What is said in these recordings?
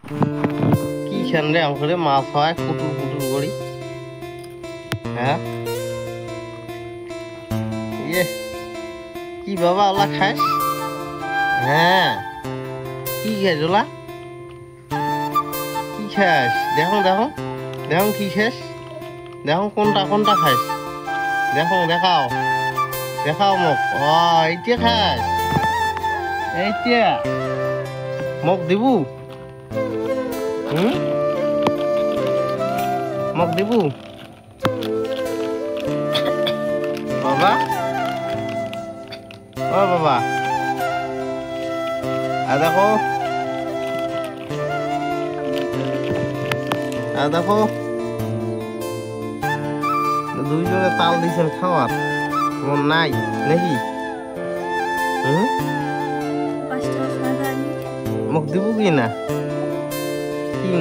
কি খান রে আমাকে মাছ হয় কুটুর কুটুর করি। হ্যাঁ ইয়ে কি বাবা ওলা খাস? হ্যাঁ কি খাস ওলা? কি খাস দেখো দেখো দেখো কি খাস? দেখো কোনটা কোনটা খাস? দেখো দেখাও দেখাও মোক। ও এইটা খাস? এইটা মোক দিবু? মোক দিবু বাবা? ও বাবা দেখো দেখো দুইজনে তাল দিয়েছেন খাওয়ার মন নাই নাকি? মোক দিব কি না কি?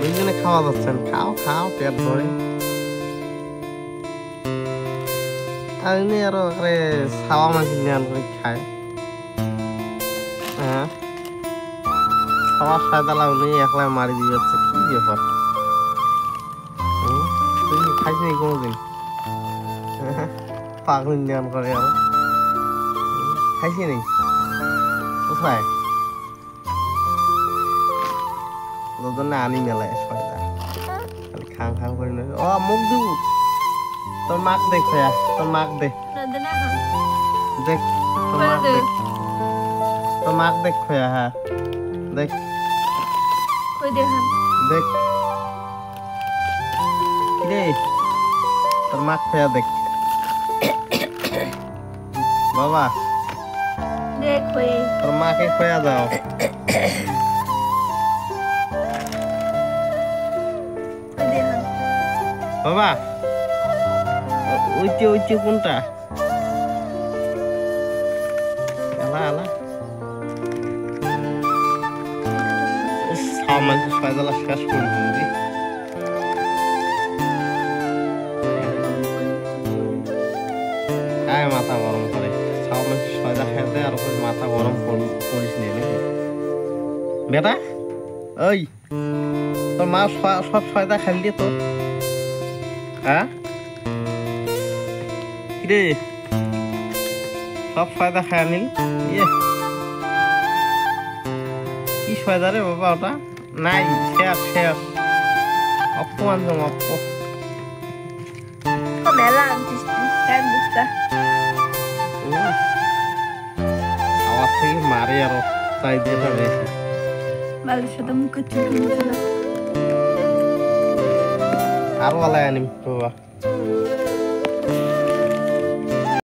দুইজনে খাওয়া যাচ্ছেন, খাও খাও পেট ভরে। আর এমনি আরো ছাওয়া মাছ নেন করে খায়। হ্যাঁ খাওয়ার সাদা লাগলে একলা মারি দিয়ে যাচ্ছে, কি ব্যাপার? তুই খাইস নি কোনোদিন? পাগল নেন করে আর খাইছি নি কোথায়? তোর জন্য আনি মেলায় সয়দা খালি খাং খাং করে নেবে। ও মুখ দিব তোর মাক দেখ ভাইয়া, তোর মাক দেখ দেখ তোর মাক দেখ, তোর মাক দেখ ভাইয়া। হ্যাঁ দেখ দেখ রে তোর মাক ভাইয়া দেখ বাবা তোর মাকে খোয়া দাও। বাবা ওইতে ওইতে কোনটা? আলা আলা সামান্য ছয়দলা শেষ করে দিবি। আয় মাথা গরম করে সামান্য ছয়দা খেতে আর মাথা গরম করিস নি নাকি বেটা? ওই তোর মা সব ছয়দা খাইলি তো? হ্যাঁ কিরে সব ছয়দা খাই আনিল? ইয়ে কি ছয়দা রে বাবা ওটা? নাই শেষ শেষ অপমান অপ আমার থেকে মারে আরো তাই যেটা বেশি আরো আলাই আনিম বাবা।